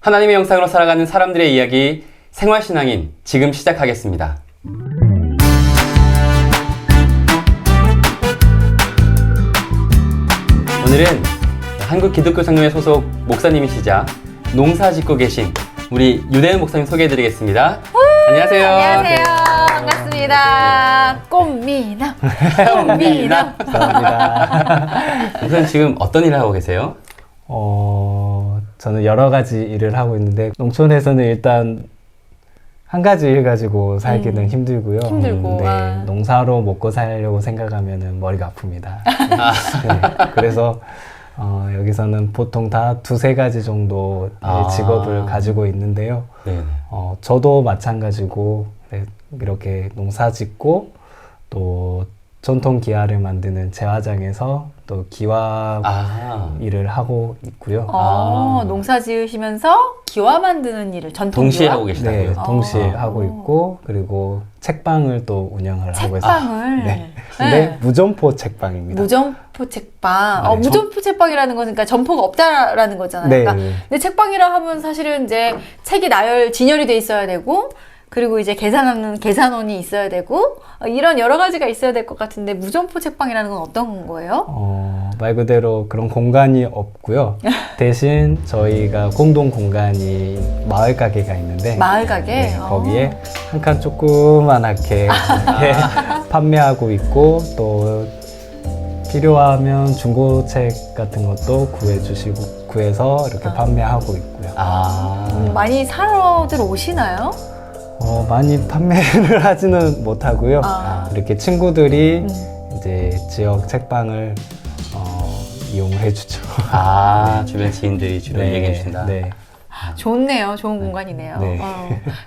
하나님의 영상으로 살아가는 사람들의 이야기, 생활신앙인 지금 시작하겠습니다. 오늘은 한국기독교상명회 소속 목사님이시자 농사 짓고 계신 우리 유대은 목사님 소개해드리겠습니다. 안녕하세요. 안녕하세요. 반갑습니다. 꽃미남. 꽃미남. 감사합니다. 목사님 지금 어떤 일을 하고 계세요? 저는 여러 가지 일을 하고 있는데, 농촌에서는 일단 한 가지 일 가지고 살기는 힘들고요. 힘들고, 네, 농사로 먹고 살려고 생각하면 머리가 아픕니다. 네, 그래서 여기서는 보통 다 두세 가지 정도의 직업을 가지고 있는데요. 네. 저도 마찬가지고 네, 이렇게 농사 짓고 또 전통 기와를 만드는 제화장에서 또 기와 일을 하고 있고요. 농사 지으시면서 기와 만드는 일을 전통 동시에 기와? 하고 계시다고요? 네, 동시에 하고 있고, 그리고 책방을 또 운영을 하고 있어요. 책방을? 네. 근데 무점포 책방입니다. 무점포 책방. 네. 무점포 책방이라는 것은 그러니까 점포가 없다라는 거잖아요. 네. 그러니까 근데 책방이라 하면 사실은 이제 책이 진열이 돼 있어야 되고, 그리고 이제 계산하는 계산원이 있어야 되고, 이런 여러 가지가 있어야 될 것 같은데, 무점포 책방이라는 건 어떤 거예요? 말 그대로 그런 공간이 없고요. 대신 저희가 공동 공간이 마을 가게가 있는데, 마을 가게? 네, 거기에 한 칸 조그만하게 이렇게 판매하고 있고, 또 필요하면 중고책 같은 것도 구해서 이렇게 판매하고 있고요. 많이 사러들 오시나요? 많이 판매를 하지는 못하고요. 이렇게 친구들이 이제 지역 책방을 이용해 주죠. 주변 지인들이 주로 네, 이용해 주신다. 네. 좋네요. 좋은 공간이네요. 네.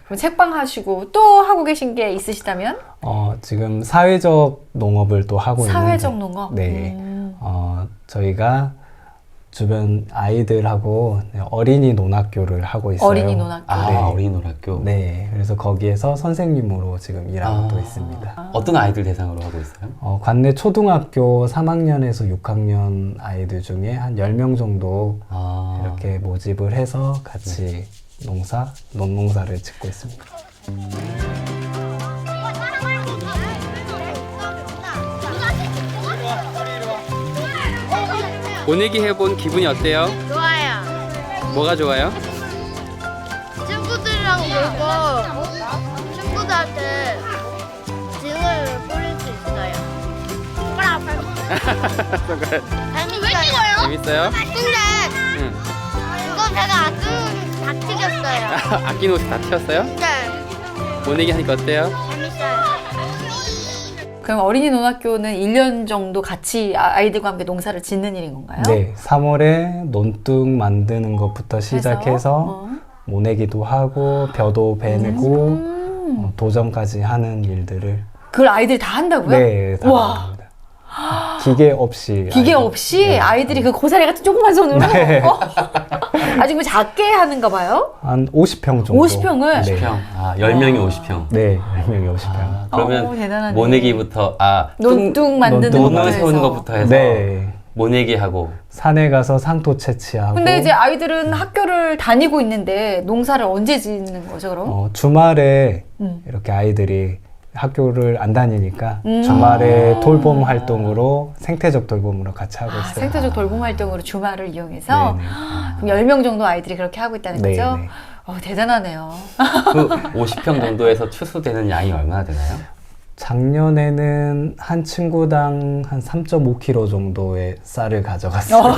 그럼 책방 하시고 또 하고 계신 게 있으시다면? 지금 사회적 농업을 또 하고 사회적 있는데, 농업? 네. 저희가 주변 아이들하고 어린이 논학교를 하고 있어요. 어린이 논학교. 네. 어린이 논학교. 네. 그래서 거기에서 선생님으로 지금 일하고 또 있습니다. 어떤 아이들 대상으로 하고 있어요? 관내 초등학교 3학년에서 6학년 아이들 중에 한 10명 정도 이렇게 모집을 해서 같이 논농사를 짓고 있습니다. 모내기 해본 기분이 어때요? 좋아요. 뭐가 좋아요? 친구들이랑 놀고 친구들한테 등을 뿌릴 수 있어요. 재밌어요. 재밌어요? 근데 응. 이거 제가 다 튀겼어요. 아낀 옷이 다 튀었어요? 네, 모내기 하니까 어때요? 재밌어요. 그럼 어린이 논학교는 1년 정도 같이 아이들과 함께 농사를 짓는 일인 건가요? 네, 3월에 논둑 만드는 것부터 시작해서 모내기도 하고 벼도 베고 도전까지 하는 일들을 그걸 아이들이 다 한다고요? 네, 다 와. 합니다. 기계 없이 기계 아이들. 없이 네. 아이들이 그 고사리 같은 조그만 손으로 네. 아주 뭐 작게 하는가 봐요? 한 50평 정도. 50평을? 네. 10명이 50평. 네, 10명이 50평. 그러면 대단하네. 모내기부터 논둑 만드는 논둑 것부터 논을 세우는 해서. 것부터 해서 네. 모내기 하고. 산에 가서 상토 채취하고. 근데 이제 아이들은 학교를 다니고 있는데 농사를 언제 짓는 거죠, 그럼? 주말에 음. 이렇게 아이들이 학교를 안 다니니까 주말에 돌봄 활동으로 생태적 돌봄으로 같이 하고 있어요. 생태적 돌봄 활동으로 주말을 이용해서 네네. 그럼 10명 정도 아이들이 그렇게 하고 있다는 네, 거죠? 네. 대단하네요. 그 50평 정도에서 추수되는 양이 얼마나 되나요? 작년에는 한 친구당 한 3.5kg 정도의 쌀을 가져갔어요.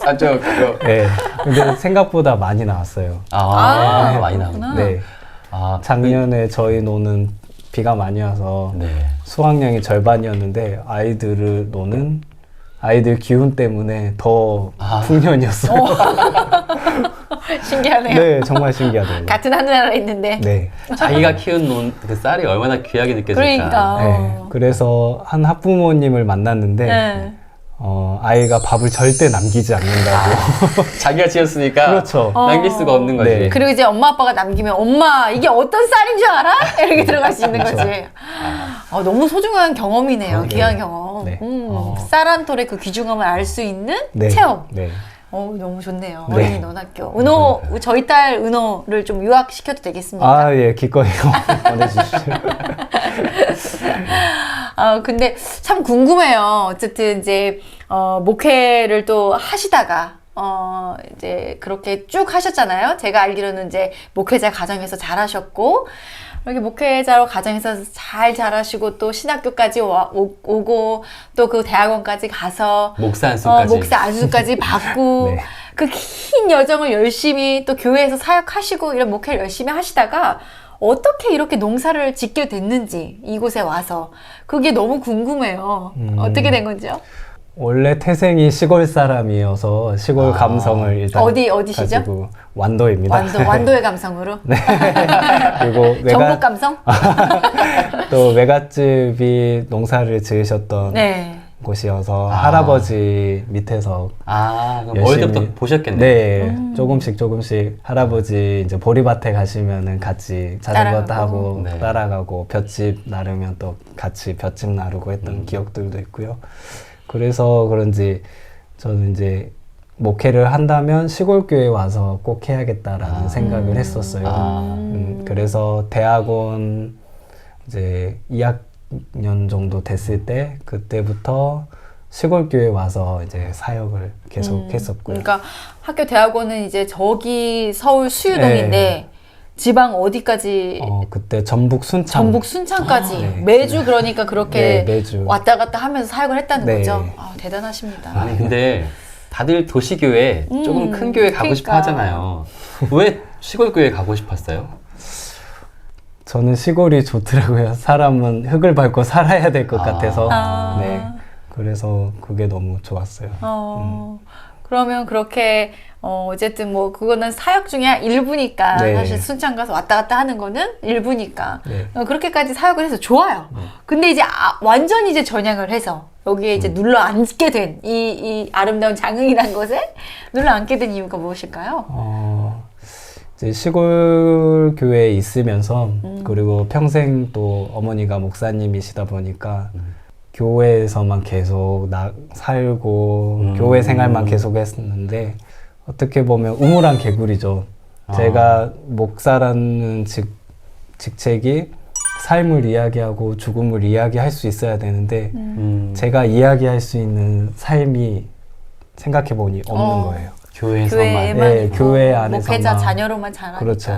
3.5kg. 네. 근데 생각보다 많이 나왔어요. 많이 나오네. 그렇구나. 네. 작년에 저희 노는 비가 많이 와서 네. 수확량이 절반이었는데 아이들 기운 때문에 더 풍년이었어요. 신기하네요. 네, 정말 신기하더라고요. 같은 하늘나라에 있는데. 네. 자기가 키운 그 쌀이 얼마나 귀하게 느껴질까. 그러니까. 네. 그래서 한 학부모님을 만났는데 네. 아이가 밥을 절대 남기지 않는다고. 자기가 지었으니까 그렇죠. 남길 수가 없는 거지. 네. 그리고 이제 엄마 아빠가 남기면 엄마 이게 어떤 쌀인 줄 알아? 이렇게 들어갈 수 있는 거지. 너무 소중한 경험이네요. 네. 귀한 경험. 네. 쌀 한 톨의 그 귀중함을 알 수 있는 네. 체험. 네. 너무 좋네요. 네. 어린이 논학교. 은호, 저희 딸 은호를 좀 유학시켜도 되겠습니까? 아, 예, 기꺼이 보내주십시오. 근데 참 궁금해요. 어쨌든 이제, 목회를 또 하시다가, 이제 그렇게 쭉 하셨잖아요. 제가 알기로는 이제 목회자 가정에서 잘하셨고, 이렇게 목회자로 가정에서 잘 자라시고 또 신학교까지 오고 또 그 대학원까지 가서 목사 안수까지. 목사 안수까지 받고 네. 그 긴 여정을 열심히 또 교회에서 사역하시고 이런 목회를 열심히 하시다가 어떻게 이렇게 농사를 짓게 됐는지 이곳에 와서 그게 너무 궁금해요. 어떻게 된 건지요? 원래 태생이 시골 사람이어서 시골 감성을 일단 어디시죠? 가지고 완도입니다. 완도의 감성으로? 네. 그리고 전국 감성? 또 외갓집이 농사를 지으셨던 네. 곳이어서 할아버지 밑에서 그럼 어릴 열심히 때부터 보셨겠네요. 네, 조금씩 할아버지 이제 보리밭에 가시면은 같이 자전거 타고 네. 따라가고 볏짚 나르면 또 같이 볏짚 나르고 했던 기억들도 있고요. 그래서 그런지 저는 이제 목회를 한다면 시골 교회에 와서 꼭 해야겠다라는 생각을 했었어요. 그래서 대학원 이제 2학년 정도 됐을 때 그때부터 시골 교회에 와서 이제 사역을 계속 했었고요. 그러니까 학교 대학원은 이제 저기 서울 수유동인데 네. 지방 어디까지? 그때 전북 순창. 전북 순창까지 네. 매주 그러니까 그렇게 네, 매주. 왔다 갔다 하면서 사역을 했다는 네. 거죠. 대단하십니다. 아니 근데 다들 도시교회 조금 큰 교회 가고 싶어 그러니까. 하잖아요. 왜 시골 교회 가고 싶었어요? 저는 시골이 좋더라고요. 사람은 흙을 밟고 살아야 될 것 같아서. 네. 그래서 그게 너무 좋았어요. 그러면 그렇게 어쨌든 뭐 그거는 사역 중에 일부니까 네. 사실 순창 가서 왔다 갔다 하는 거는 일부니까 네. 그렇게까지 사역을 해서 좋아요. 근데 이제 완전히 이제 전향을 해서 여기에 이제 눌러 앉게 된 이 아름다운 장흥이라는 곳에 눌러 앉게 된 이유가 무엇일까요? 이제 시골 교회에 있으면서 그리고 평생 또 어머니가 목사님이시다 보니까 교회에서만 계속 살고 교회 생활만 계속 했었는데 어떻게 보면 우물안 개구리죠. 제가 목사라는 직책이 삶을 이야기하고 죽음을 이야기할 수 있어야 되는데 제가 이야기할 수 있는 삶이 생각해보니 없는 거예요. 교회에서만. 교회에만 네, 있고, 교회 안에서만. 목회자 자녀로만 자라니까. 그렇죠.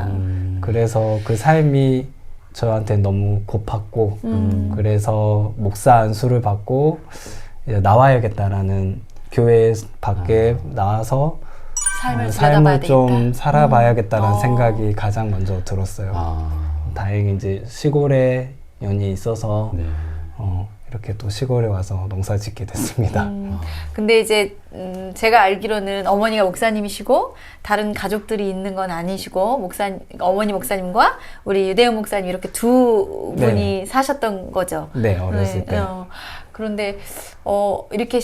그래서 그 삶이 저한테 너무 고팠고 그래서 목사 안수를 받고 이제 나와야겠다라는 교회 밖에 나와서 삶을 삶을 좀 되겠다. 살아봐야겠다는 생각이 가장 먼저 들었어요. 다행히 이제 시골에 연이 있어서 네. 이렇게 또 시골에 와서 농사 짓게 됐습니다. 근데 이제 제가 알기로는 어머니가 목사님이시고 다른 가족들이 있는 건 아니시고 어머니 목사님과 우리 유대현 목사님 이렇게 두 분이 네. 사셨던 거죠. 네, 어렸을 때. 그런데 이렇게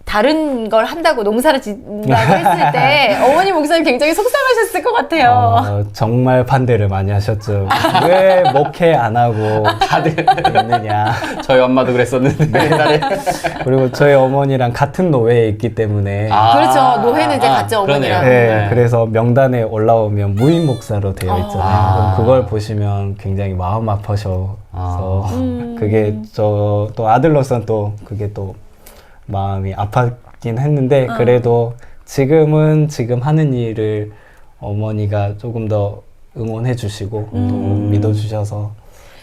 다른 걸 한다고 농사를 짓는다고 했을 때 어머니 목사님 굉장히 속상하셨을 것 같아요. 정말 반대를 많이 하셨죠. 왜 목회 안 하고 다들 있느냐. 저희 엄마도 그랬었는데 옛날에. 그리고 저희 어머니랑 같은 노회에 있기 때문에 그렇죠. 노회는 이제 같죠, 어머니랑. 네, 그래서 명단에 올라오면 무임 목사로 되어 있잖아요. 그럼 그걸 보시면 굉장히 마음 아파셔서 그게 저 또 아들로서는 또 그게 또 마음이 아팠긴 했는데 그래도 지금 하는 일을 어머니가 조금 더 응원해 주시고 또 믿어 주셔서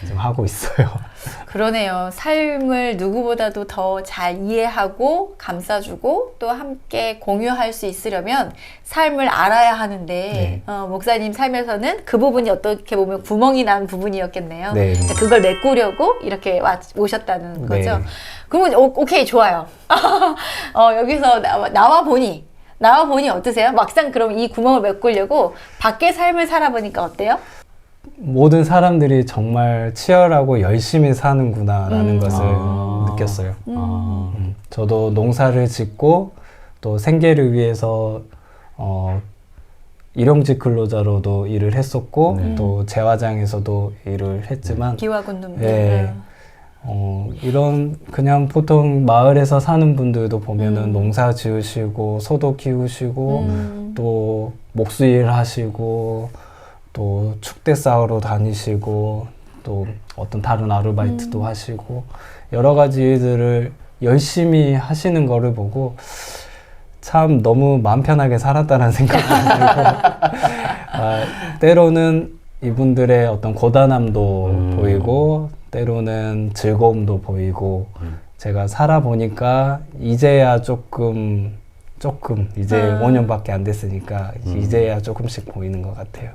지금 하고 있어요. 그러네요. 삶을 누구보다도 더 잘 이해하고 감싸주고 또 함께 공유할 수 있으려면 삶을 알아야 하는데 목사님 삶에서는 그 부분이 어떻게 보면 구멍이 난 부분이었겠네요. 네. 그걸 메꾸려고 이렇게 오셨다는 거죠. 네. 그러면 오케이, 좋아요. 여기서 나와 보니 어떠세요? 막상 그럼 이 구멍을 메꾸려고 밖의 삶을 살아보니까 어때요? 모든 사람들이 정말 치열하고 열심히 사는구나라는 것을 느꼈어요. 저도 농사를 짓고 또 생계를 위해서 일용직 근로자로도 일을 했었고 또 재화장에서도 일을 했지만 기와군 눈물. 네. 이런 그냥 보통 마을에서 사는 분들도 보면은 농사 지으시고 소도 키우시고 또 목수일 하시고 또 축대 쌓으러 다니시고 또 어떤 다른 아르바이트도 하시고 여러 가지 일들을 열심히 하시는 거를 보고 참 너무 마음 편하게 살았다는 생각이 들고 때로는 이분들의 어떤 고단함도 보이고 때로는 즐거움도 보이고 제가 살아보니까 이제야 조금 이제 5년밖에 안 됐으니까 이제야 조금씩 보이는 것 같아요.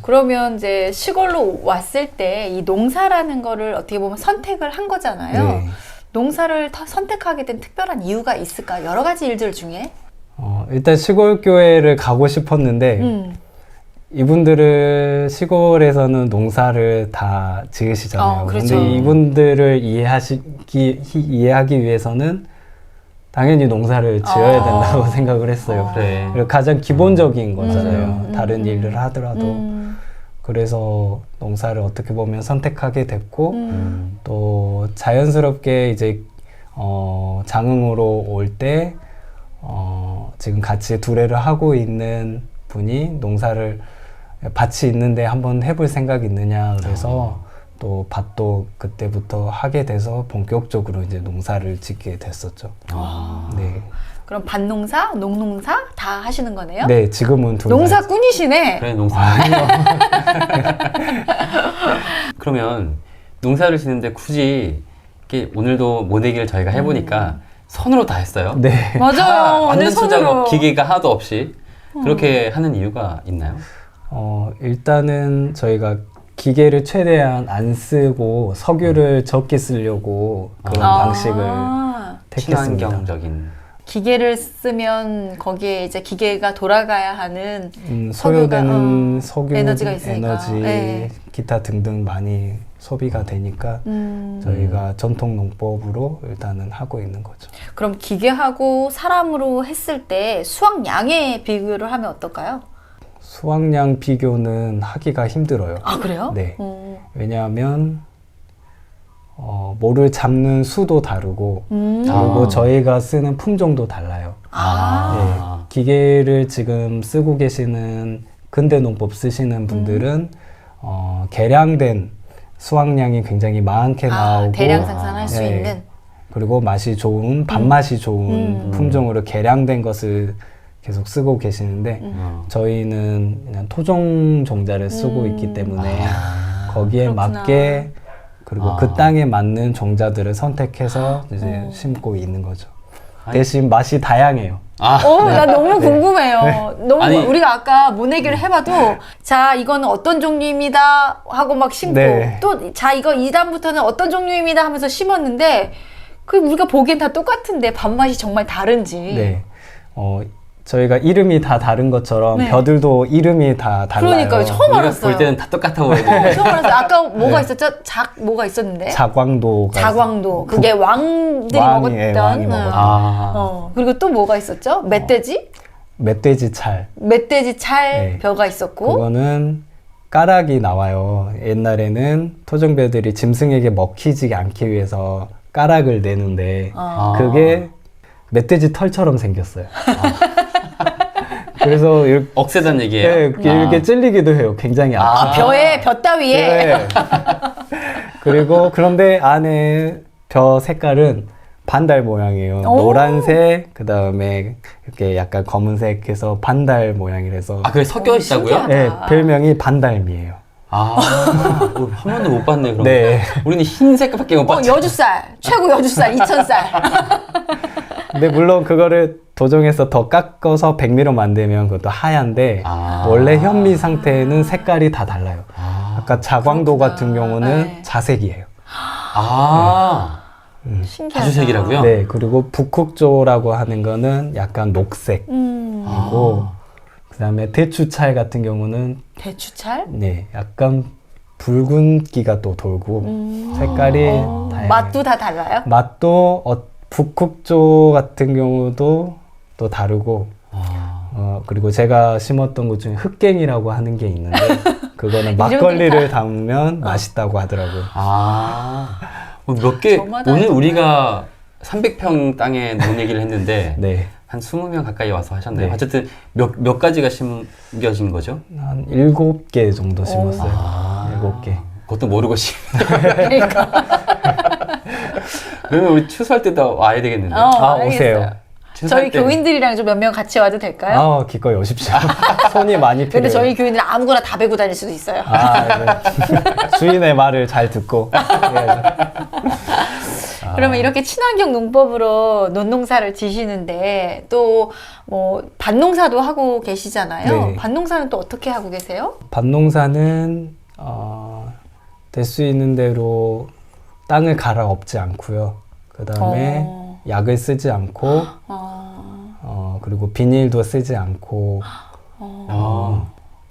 그러면 이제 시골로 왔을 때 이 농사라는 거를 어떻게 보면 선택을 한 거잖아요. 네. 농사를 선택하게 된 특별한 이유가 있을까? 여러 가지 일들 중에. 일단 시골 교회를 가고 싶었는데 이분들을 시골에서는 농사를 다 지으시잖아요. 그렇죠. 근데 이분들을 이해하기 위해서는 당연히 농사를 지어야 된다고 생각을 했어요. 그래. 그리고 가장 기본적인 거잖아요. 다른 일을 하더라도. 그래서 농사를 어떻게 보면 선택하게 됐고 또 자연스럽게 이제 장흥으로 올 때 지금 같이 두레를 하고 있는 분이 농사를 밭이 있는데 한번 해볼 생각 있느냐 그래서 또 밭도 그때부터 하게 돼서 본격적으로 이제 농사를 짓게 됐었죠. 네. 그럼 밭농사, 농농사 다 하시는 거네요? 네, 지금은 둘 다. 농사꾼이시네. 그래, 농사. 그러면 농사를 짓는데 굳이 이렇게 오늘도 모내기를 저희가 해보니까 손으로 다 했어요. 네. 맞아요. 완전 내 손으로. 수작업 기계가 하나도 없이 그렇게 하는 이유가 있나요? 일단은 저희가 기계를 최대한 안 쓰고 석유를 적게 쓰려고 그런 방식을 택했습니다. 친환경적인. 기계를 쓰면 거기에 이제 기계가 돌아가야 하는 소요되는 석유, 에너지가 있으니까. 에너지, 네. 기타 등등 많이 소비가 되니까 저희가 전통 농법으로 일단은 하고 있는 거죠. 그럼 기계하고 사람으로 했을 때 수확량의 비교를 하면 어떨까요? 수확량 비교는 하기가 힘들어요. 아, 그래요? 네. 왜냐하면 모를 잡는 수도 다르고 그리고 저희가 쓰는 품종도 달라요. 네. 기계를 지금 쓰고 계시는 근대 농법 쓰시는 분들은 개량된 수확량이 굉장히 많게 나오고 대량 생산할 수 네. 있는. 그리고 맛이 좋은 밥맛이 좋은 품종으로 개량된 것을 계속 쓰고 계시는데 저희는 그냥 토종 종자를 쓰고 있기 때문에 거기에 그렇구나. 맞게 그리고 그 땅에 맞는 종자들을 선택해서 이제 심고 있는 거죠. 대신 맛이 다양해요. 나 너무 궁금해요. 너무 아니. 우리가 아까 모내기를 해봐도 자 이거는 어떤 종류입니다 하고 막 심고 네. 또 자 이거 2단부터는 어떤 종류입니다 하면서 심었는데 그 우리가 보기엔 다 똑같은데 밥맛이 정말 다른지. 네. 저희가 이름이 다 다른 것처럼 네. 벼들도 이름이 다 달라요. 그러니까요. 처음 우리가 알았어요. 볼 때는 다 똑같아 보이는데. 처음 알았어요. 아까 뭐가 있었죠? 뭐가 있었는데? 자광도가 자광도. 그게 왕들이 왕이 먹었던. 먹었던. 그리고 또 뭐가 있었죠? 멧돼지? 멧돼지 찰. 멧돼지 찰 네. 벼가 있었고. 그거는 까락이 나와요. 옛날에는 토종벼들이 짐승에게 먹히지 않기 위해서 까락을 내는데 그게 멧돼지 털처럼 생겼어요. 그래서 이렇게, 억세단 얘기예요. 네, 이렇게 찔리기도 해요. 굉장히 아파. 벼 따위에. 네. 그리고 그런데 안에 벼 색깔은 반달 모양이에요. 오. 노란색, 그 다음에 이렇게 약간 검은색해서 반달 모양이라서 그게 섞여 있다고요? 신기하다. 네, 별명이 반달미예요. 한 번도 못 봤네, 그럼. 네. 우리는 흰색밖에 못 봤죠. 여주쌀, 최고 여주쌀 2,000쌀. 근데 물론 그거를 도정해서 더 깎아서 백미로 만들면 그것도 하얀데 아. 원래 현미 상태는 색깔이 다 달라요. 아까 자광도 그렇구나. 같은 경우는 네. 자색이에요. 신기하다. 자주색이라고요? 네, 그리고 북극조라고 하는 거는 약간 녹색이고 그다음에 대추찰 같은 경우는 대추찰? 네, 약간 붉은기가 또 돌고 색깔이 다양해요. 맛도 다 달라요? 맛도 북극조 같은 경우도 또 다르고 그리고 제가 심었던 것 중에 흑갱이라고 하는 게 있는데 그거는 막걸리를 담으면 맛있다고 하더라고요. 몇 개, 저마다 오늘 정말. 우리가 300평 땅에 논 얘기를 했는데 네, 한 20명 가까이 와서 하셨네요. 네. 어쨌든 몇 가지가 심겨진 거죠? 한 7개 정도 심었어요. 7개. 그것도 모르고 그러니까. 그러면 우리 추수할 때도 와야 되겠는데. 알겠어요. 오세요. 추수할 저희 때. 교인들이랑 좀 몇 명 같이 와도 될까요? 기꺼이 오십시오. 손이 많이 필요해요. 근데 저희 교인들 아무거나 다 베고 다닐 수도 있어요. 네. 주인의 말을 잘 듣고 해야죠. 그러면 이렇게 친환경 농법으로 논농사를 지시는데 또 뭐 밭농사도 하고 계시잖아요. 네. 밭농사는 또 어떻게 하고 계세요? 밭농사는 될 수 있는 대로 땅을 갈아엎지 않고요. 그 다음에 약을 쓰지 않고 그리고 비닐도 쓰지 않고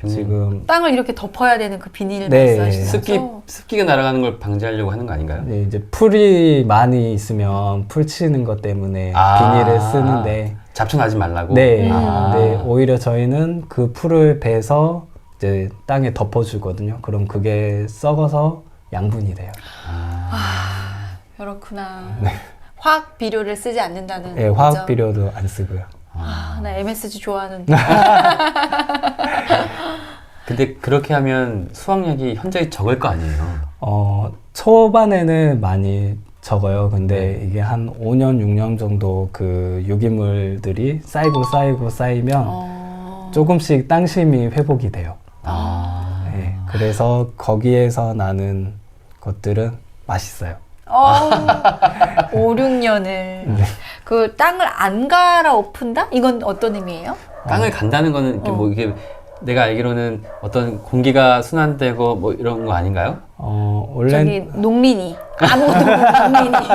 지금 땅을 이렇게 덮어야 되는 그 비닐을 네. 말씀하시는 습기가 날아가는 걸 방지하려고 하는 거 아닌가요? 네, 이제 풀이 많이 있으면 풀 치는 것 때문에 비닐을 쓰는데 잡초나지 말라고? 네, 아. 네, 오히려 저희는 그 풀을 베서 이제 땅에 덮어주거든요. 그럼 그게 썩어서 양분이 돼요. 그렇구나. 화학 비료를 쓰지 않는다는 네, 거죠? 화학 비료도 안 쓰고요. 나 MSG 좋아하는데. 근데 그렇게 하면 수확량이 현저히 적을 거 아니에요? 초반에는 많이 적어요. 근데 이게 한 5년, 6년 정도 그 유기물들이 쌓이면 조금씩 땅심이 회복이 돼요. 네, 그래서 거기에서 나는 것들은 맛있어요. 5, 6년을 그 땅을 안 갈아엎은다? 이건 어떤 의미예요? 땅을 간다는 거는 이렇게 뭐 이게 내가 알기로는 어떤 공기가 순환되고 뭐 이런 거 아닌가요? 원래 저기 농민이 아무것도 모르는 농민이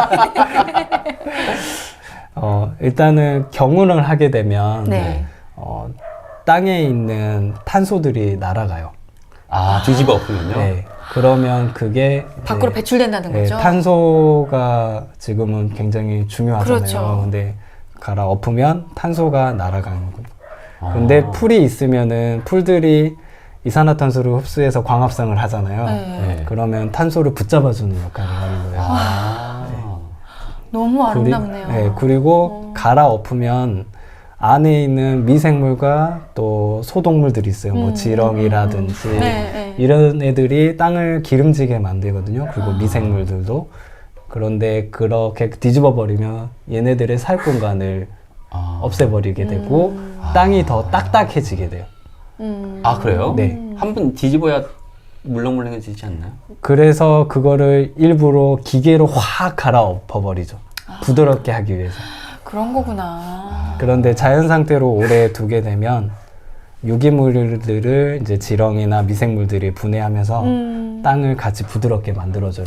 일단은 경운을 하게 되면 네. 땅에 있는 탄소들이 날아가요. 뒤집어 엎으면요? 네, 그러면 그게 밖으로 이제, 배출된다는 네, 거죠? 탄소가 지금은 굉장히 중요하잖아요. 그렇죠. 근데 갈아 엎으면 탄소가 날아가는 거예요. 근데 풀이 있으면은 풀들이 이산화탄소를 흡수해서 광합성을 하잖아요. 네. 그러면 탄소를 붙잡아주는 역할을 하는 거예요. 너무 아름답네요. 네, 그리고 갈아 엎으면 안에 있는 미생물과 또 소동물들이 있어요. 뭐 지렁이라든지 네. 이런 애들이 땅을 기름지게 만들거든요. 그리고 미생물들도. 그런데 그렇게 뒤집어 버리면 얘네들의 살 공간을 없애버리게 되고 땅이 더 딱딱해지게 돼요. 그래요? 네. 한 번 뒤집어야 물렁물렁해지지 않나요? 그래서 그거를 일부러 기계로 확 갈아엎어 버리죠. 부드럽게 하기 위해서. 그런 거구나. 그런데 자연 상태로 오래 두게 되면 유기물들을 이제 지렁이나 미생물들이 분해하면서 땅을 같이 부드럽게 만들어줘요.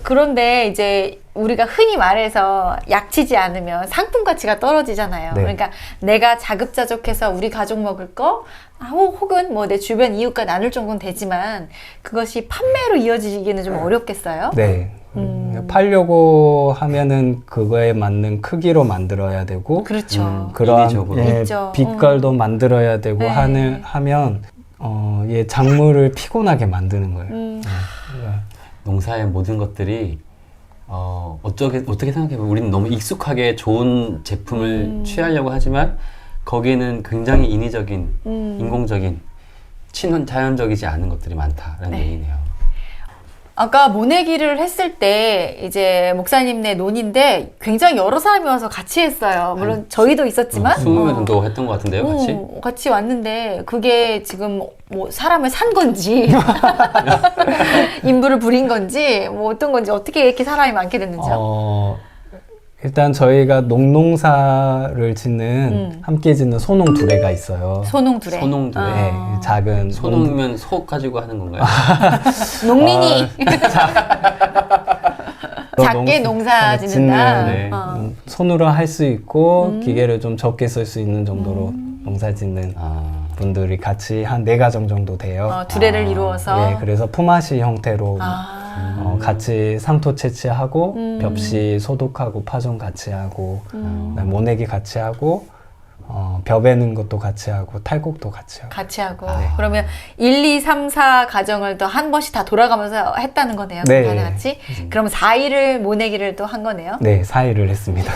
그런데 이제 우리가 흔히 말해서 약치지 않으면 상품 가치가 떨어지잖아요. 네. 그러니까 내가 자급자족해서 우리 가족 먹을 거 혹은 뭐 내 주변 이웃과 나눌 정도는 되지만 그것이 판매로 이어지기는 좀 어렵겠어요? 네. 팔려고 하면은 그거에 맞는 크기로 만들어야 되고 그렇죠. 그런 인위적으로. 있죠. 빛깔도 만들어야 되고 네. 하면 얘 작물을 피곤하게 만드는 거예요. 농사의 모든 것들이 어떻게 생각해보면 우리는 너무 익숙하게 좋은 제품을 취하려고 하지만 거기에는 굉장히 인위적인, 인공적인, 친환 자연적이지 않은 것들이 많다라는 네. 얘기네요. 아까 모내기를 했을 때 이제 목사님네 논인데 굉장히 여러 사람이 와서 같이 했어요. 물론 저희도 있었지만 20명 정도 했던 것 같은데요, 같이? 같이 왔는데 그게 지금 뭐 사람을 산 건지 인부를 부린 건지 뭐 어떤 건지 어떻게 이렇게 사람이 많게 됐는지요? 일단 저희가 농사를 짓는 함께 짓는 소농 두레가 있어요. 소농두레. 소농두레. 네, 작은 소농이면 소 가지고 하는 건가요? 농민이 작게 농- 농사 짓는다. 네. 손으로 할 수 있고 기계를 좀 적게 쓸 수 있는 정도로 농사 짓는 아, 분들이 같이 한 4가정 정도 돼요. 두레를 이루어서. 네, 그래서 품앗이 형태로 아, 같이 상토 채취하고 벽시 소독하고 파종 같이 하고 그다음에 모내기 같이 하고 벼베는 것도 같이 하고 탈곡도 같이 하고. 같이 하고. 네. 그러면 1, 2, 3, 4 가정을 또 한 번씩 다 돌아가면서 했다는 거네요. 네. 네. 같이. 그러면 4일을 모내기를 또 한 거네요. 네, 4일을 했습니다.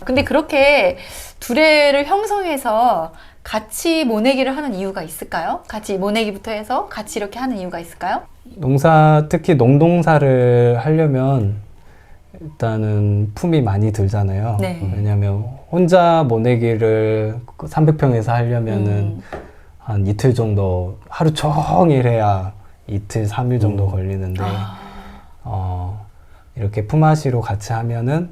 근데 그렇게 두레를 형성해서 같이 모내기를 하는 이유가 있을까요? 같이 모내기부터 해서 같이 이렇게 하는 이유가 있을까요? 특히 농동사를 하려면 일단은 품이 많이 들잖아요. 네. 왜냐하면 혼자 모내기를 300평에서 하려면은 한 이틀 정도, 하루 종일 해야 이틀, 3일 정도 걸리는데 이렇게 품앗이로 같이 하면은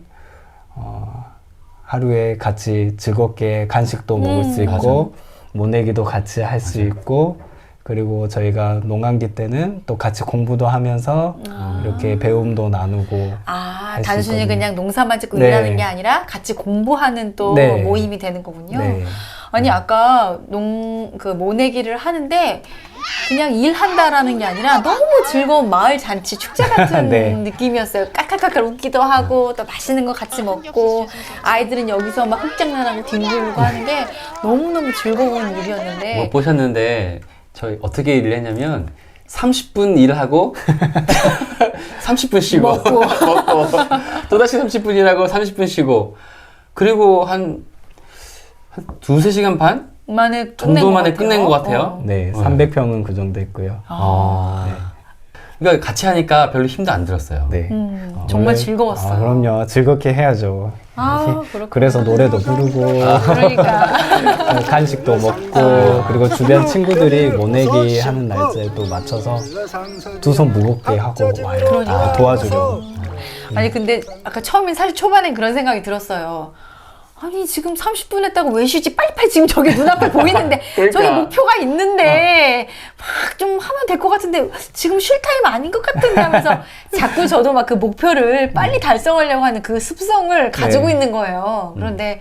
하루에 같이 즐겁게 간식도 먹을 수 있고 모내기도 같이 할 수 있고 그리고 저희가 농한기 때는 또 같이 공부도 하면서 이렇게 배움도 나누고 할수 단순히 있거든요. 그냥 농사만 짓고 네. 일하는 게 아니라 같이 공부하는 또 네. 모임이 되는 거군요. 네. 아니 아까 그 모내기를 하는데 그냥 일한다라는 게 아니라 너무 즐거운 마을 잔치 축제 같은 네. 느낌이었어요. 깔깔깔깔 웃기도 하고 또 맛있는 거 같이 먹고 아이들은 여기서 막 흙장난하고 뒹굴고 하는 게 너무너무 즐거운 일이었는데 뭐 보셨는데 저희 어떻게 일을 했냐면 30분 일을 하고 30분 쉬고 먹고. 또다시 30분 일하고 30분 쉬고 그리고 한 두세 시간 반 만에 정도 만에 끝낸 것 같아요. 네, 300평은 그 정도 했고요. 그러니까 같이 하니까 별로 힘도 안 들었어요. 네. 정말 원래- 즐거웠어요. 그럼요. 즐겁게 해야죠. 그렇구나. 그래서 노래도 부르고 그러니까 간식도 먹고 그리고 주변 친구들이 모내기 하는 날짜에 또 맞춰서 두 손 무겁게 하고 와요. 그러니까. 도와주려고. 아니 근데 아까 처음엔 사실 초반엔 그런 생각이 들었어요. 아니 지금 30분 했다고 왜 쉬지? 빨리빨리 지금 저기 눈앞에 보이는데 그러니까. 저기 목표가 있는데 막 좀 하면 될 것 같은데 지금 쉴 타임 아닌 것 같은데 하면서 자꾸 저도 막 그 목표를 빨리 달성하려고 하는 그 습성을 가지고 네. 있는 거예요. 그런데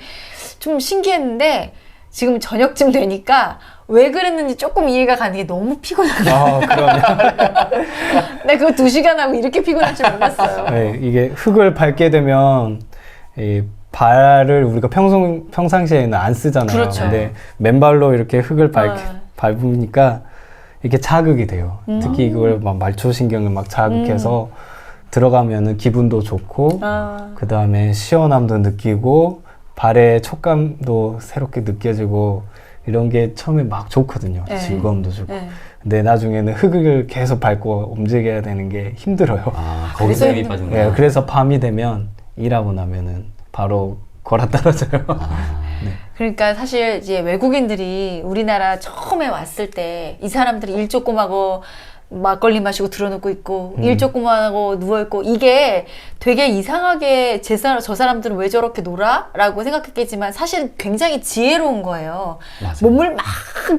좀 신기했는데 지금 저녁쯤 되니까 왜 그랬는지 조금 이해가 가는 게 너무 피곤하다. 그러면 내가 그거 2시간 하고 이렇게 피곤할 줄 몰랐어요. 네, 이게 흙을 밟게 되면 이 발을 우리가 평상시에는 안 쓰잖아요. 그렇죠. 근데 맨발로 이렇게 흙을 밟으니까 이렇게 자극이 돼요. 특히 이걸 막 말초신경을 막 자극해서 들어가면은 기분도 좋고 그 다음에 시원함도 느끼고 발의 촉감도 새롭게 느껴지고 이런 게 처음에 막 좋거든요. 네. 즐거움도 주고. 네. 근데 나중에는 흙을 계속 밟고 움직여야 되는 게 힘들어요. 거기서 힘이 빠진구나. 네, 그래서 밤이 되면 일하고 나면은 바로 걸어 떨어져요. 그러니까 사실 이제 외국인들이 우리나라 처음에 왔을 때 이 사람들이 일 조금 하고 막걸리 마시고 들어놓고 있고 일 조금 하고 누워있고 이게 되게 이상하게 저 사람들은 왜 저렇게 놀아? 라고 생각했겠지만 사실은 굉장히 지혜로운 거예요. 맞아요. 몸을 막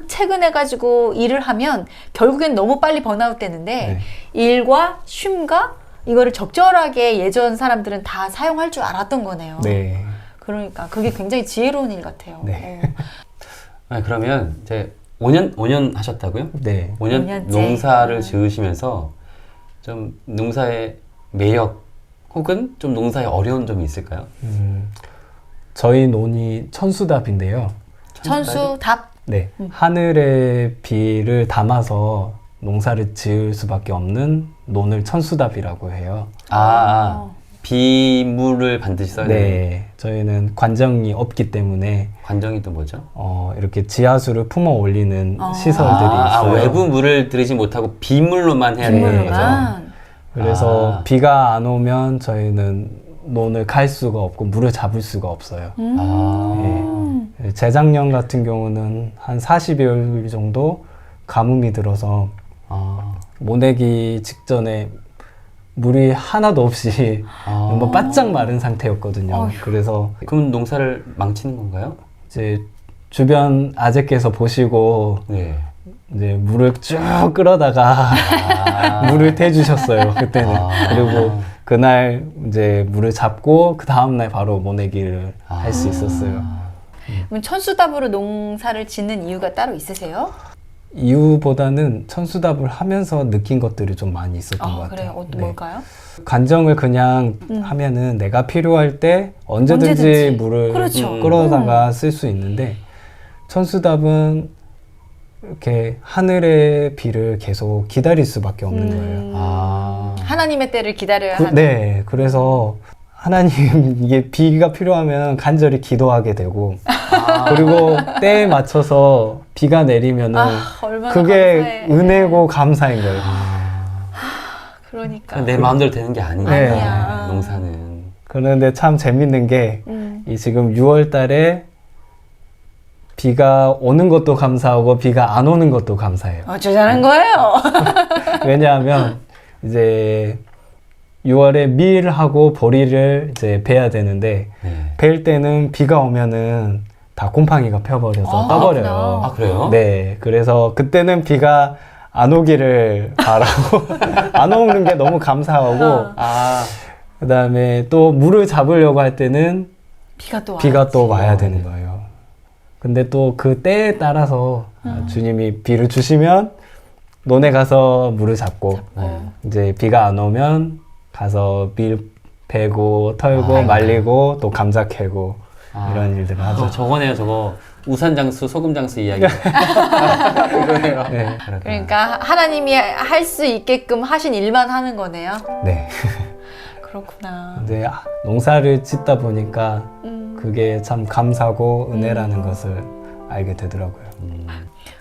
체근해가지고 일을 하면 결국엔 너무 빨리 번아웃 되는데 일과 쉼과 이거를 적절하게 예전 사람들은 다 사용할 줄 알았던 거네요. 네. 그러니까 그게 굉장히 지혜로운 일 같아요. 네. 그러면 이제 5년 하셨다고요? 네. 5년 5년째. 농사를 지으시면서 좀 농사의 매력 혹은 좀 농사의 어려운 점이 있을까요? 저희 논이 천수답인데요. 천수 답. 네. 하늘의 비를 담아서 농사를 지을 수밖에 없는 논을 천수답이라고 해요. 비물을 반드시 써야 되는. 네, 저희는 관정이 없기 때문에 관정이 또 뭐죠? 이렇게 지하수를 품어 올리는 시설들이 있어요. 외부 물을 들이지 못하고 비물로만 해야 되는 거죠? 빗물로만. 그래서 비가 안 오면 저희는 논을 갈 수가 없고 물을 잡을 수가 없어요. 재작년 같은 경우는 한 40여일 정도 가뭄이 들어서 모내기 직전에 물이 하나도 없이 너무 바짝 마른 상태였거든요. 그래서 그럼 농사를 망치는 건가요? 이제 주변 아재께서 보시고 네. 이제 물을 쭉 끌어다가 물을 태주셨어요. 그때는. 그리고 그날 이제 물을 잡고 그 다음날 바로 모내기를 할 수 있었어요. 그럼 천수답으로 농사를 짓는 이유가 따로 있으세요? 이유보다는 천수답을 하면서 느낀 것들이 좀 많이 있었던 것 같아요. 그래요? 네. 뭘까요? 관정을 그냥 하면은 내가 필요할 때 언제든지 언제든지. 물을 그렇죠. 끌어다가 쓸 수 있는데 천수답은 이렇게 하늘의 비를 계속 기다릴 수밖에 없는 거예요. 하나님의 때를 기다려야 하는. 네, 그래서 하나님 이게 비가 필요하면 간절히 기도하게 되고 그리고 때에 맞춰서 비가 내리면은 얼마나 그게 감사해. 은혜고 감사인 거예요. 그러니까. 내 마음대로 되는 게 아니야. 네. 아니야. 농사는. 그런데 참 재밌는 게 이 지금 6월 달에 비가 오는 것도 감사하고 비가 안 오는 것도 감사해요. 어쩌자는 거예요? 왜냐하면 이제 6월에 밀하고 보리를 이제 베야 되는데 네. 벨 때는 비가 오면은 다 곰팡이가 펴버려서 떠버려요. 아, 그래요? 네, 그래서 그때는 비가 안 오기를 바라고 안 오는 게 너무 감사하고 그다음에 또 물을 잡으려고 할 때는 비가 또 와야 되는 거예요. 근데 또 그 때에 따라서 주님이 비를 주시면 논에 가서 물을 잡고 이제 비가 안 오면 가서 밀 베고 털고 말리고 또 감자 캐고 이런 일들을 하죠. 저거네요, 저거. 우산장수, 소금장수 이야기. 그거네요. 네. 그러니까 하나님이 할 수 있게끔 하신 일만 하는 거네요. 네. 그렇구나. 근데 농사를 짓다 보니까 그게 참 감사고 은혜라는 것을 알게 되더라고요.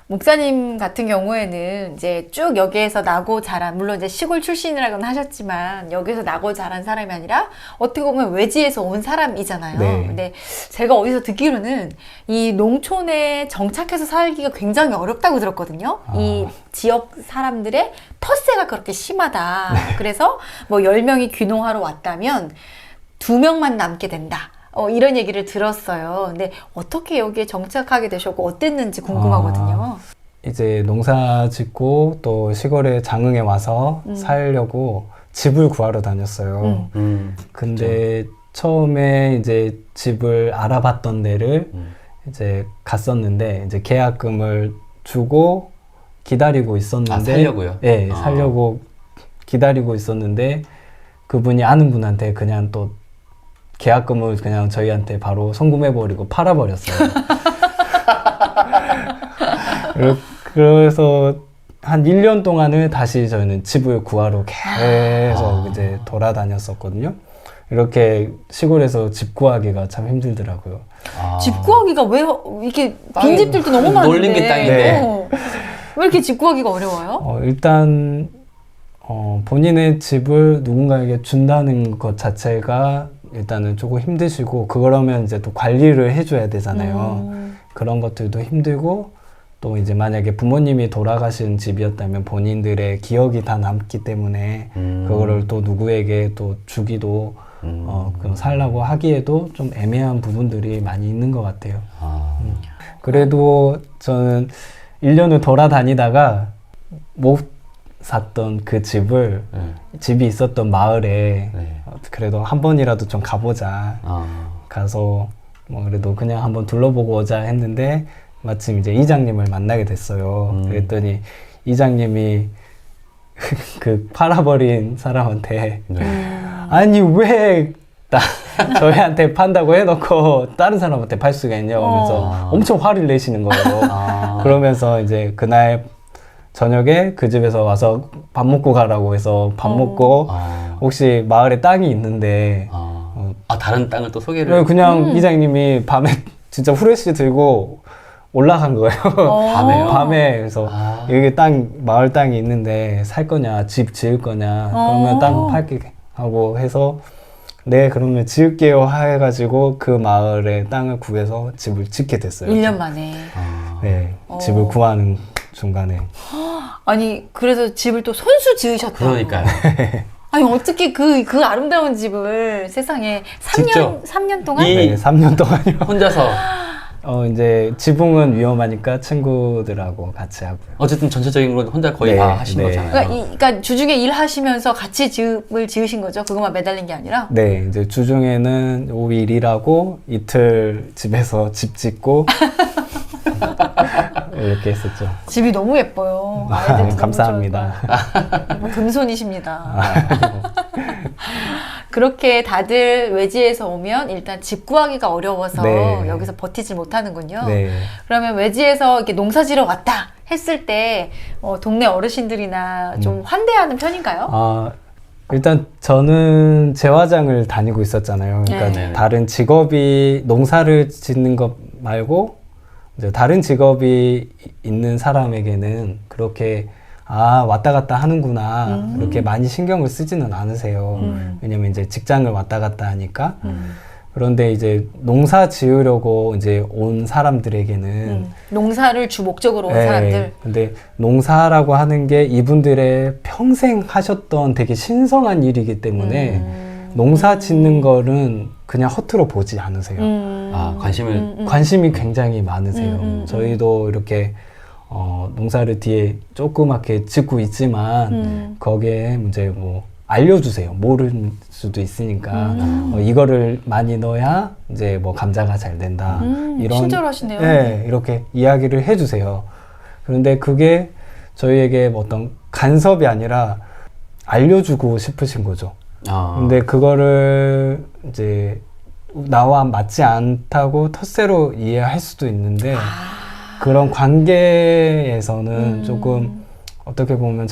목사님 같은 경우에는 이제 쭉 여기에서 나고 자란, 물론 이제 시골 출신이라고는 하셨지만 여기서 나고 자란 사람이 아니라 어떻게 보면 외지에서 온 사람이잖아요. 네. 근데 제가 어디서 듣기로는 이 농촌에 정착해서 살기가 굉장히 어렵다고 들었거든요. 이 지역 사람들의 텃세가 그렇게 심하다. 그래서 뭐 10명이 귀농하러 왔다면 2명만 남게 된다. 이런 얘기를 들었어요. 근데 어떻게 여기에 정착하게 되셨고 어땠는지 궁금하거든요. 이제 농사 짓고 또 시골에 장흥에 와서 살려고 집을 구하러 다녔어요. 근데 처음에 이제 집을 알아봤던 데를 이제 갔었는데 이제 계약금을 주고 기다리고 있었는데 살려고요? 네, 살려고 기다리고 있었는데 그분이 아는 분한테 그냥 또 계약금을 그냥 저희한테 바로 송금해버리고 팔아버렸어요. 그래서 한 1년 동안을 다시 저희는 집을 구하러 계속 이제 돌아다녔었거든요. 이렇게 시골에서 집 구하기가 참 힘들더라고요. 집 구하기가 왜 이렇게 빈집들도 너무 많은데 놀린 게 땅인데. 왜 이렇게 집 구하기가 어려워요? 일단 본인의 집을 누군가에게 준다는 것 자체가 일단은 조금 힘드시고 그러면 이제 또 관리를 해줘야 되잖아요. 그런 것들도 힘들고 또 이제 만약에 부모님이 돌아가신 집이었다면 본인들의 기억이 다 남기 때문에 그거를 또 누구에게 또 주기도 그럼 살라고 하기에도 좀 애매한 부분들이 많이 있는 것 같아요. 그래도 저는 1년을 돌아다니다가 못 샀던 그 집을 집이 있었던 마을에 그래도 한 번이라도 좀 가보자. 가서 뭐 그래도 그냥 한번 둘러보고 오자 했는데 마침 이제 이장님을 만나게 됐어요. 그랬더니 이장님이 그 팔아버린 사람한테 아니 왜 저희한테 판다고 해놓고 다른 사람한테 팔 수가 있냐고 하면서 엄청 화를 내시는 거예요. 그러면서 이제 그날 저녁에 그 집에서 와서 밥 먹고 가라고 해서 밥 먹고 혹시 마을에 땅이 있는데 다른 땅을 또 소개를. 그냥 이장님이 밤에 진짜 후레쉬 들고 올라간 거예요. 밤에요? 밤에. 그래서 여기 마을 땅이 있는데 살 거냐, 집 지을 거냐, 그러면 땅 팔게 하고 해서 네, 그러면 지을게요 해가지고 그 마을에 땅을 구해서 집을 짓게 됐어요. 1년 만에. 네, 집을 구하는 중간에. 아니, 그래서 집을 또 손수 지으셨다. 그러니까요. 아니, 어떻게 그 아름다운 집을 세상에 직접 3년 동안? 네, 3년 동안요. 혼자서. 이제 지붕은 위험하니까 친구들하고 같이 하고요. 어쨌든 전체적인 건 혼자 거의 네, 다 하신 네. 거잖아요. 그러니까 주중에 일하시면서 같이 집을 지으신 거죠? 그것만 매달린 게 아니라? 네, 이제 주중에는 5일 일하고 이틀 집에서 집 짓고 이렇게 했었죠. 집이 너무 예뻐요. 아이들도 너무 감사합니다. 좋아할 거예요. 뭐 금손이십니다. 그렇게 다들 외지에서 오면 일단 집 구하기가 어려워서 네. 여기서 버티질 못하는군요. 네. 그러면 외지에서 이렇게 농사 지러 왔다 했을 때 동네 어르신들이나 좀 환대하는 편인가요? 일단 저는 재화장을 다니고 있었잖아요. 그러니까 네. 다른 직업이 농사를 짓는 것 말고 이제 다른 직업이 있는 사람에게는 그렇게 왔다 갔다 하는구나 이렇게 많이 신경을 쓰지는 않으세요. 왜냐면 이제 직장을 왔다 갔다 하니까. 그런데 이제 농사 지으려고 이제 온 사람들에게는 농사를 주 목적으로 온 네, 사람들. 근데 농사라고 하는 게 이분들의 평생 하셨던 되게 신성한 일이기 때문에 농사 짓는 거는 그냥 허투루 보지 않으세요. 관심이 굉장히 많으세요. 저희도 이렇게 농사를 뒤에 조그맣게 짓고 있지만 거기에 이제 뭐 알려주세요. 모를 수도 있으니까 이거를 많이 넣어야 이제 뭐 감자가 잘 된다. 이런 친절하시네요. 네, 이렇게 이야기를 해주세요. 그런데 그게 저희에게 뭐 어떤 간섭이 아니라 알려주고 싶으신 거죠. 근데 그거를 이제 나와 맞지 않다고 텃세로 이해할 수도 있는데 그런 관계에서는 조금 어떻게 보면